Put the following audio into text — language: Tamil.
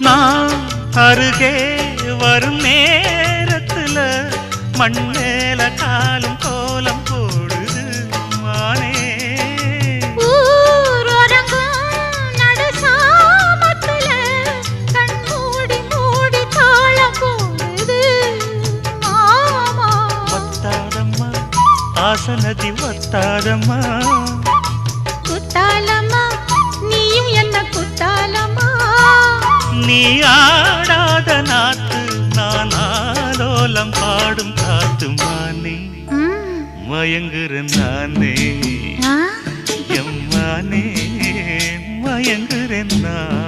நான் அருகே வரும் நேரத்துல மண்ணேல காலும் கோலம் போடுது மானே. ஆசனதி ஒத்தாதம்மா குத்தாலம்மா நீயும் என்ன குத்தாலம்மா. நீ ஆடாத நாத்து நான் ஆலோலம் பாடும் காத்து மானே. மயங்குறேன் நானே எம்மானே மயங்குறேன் நான்.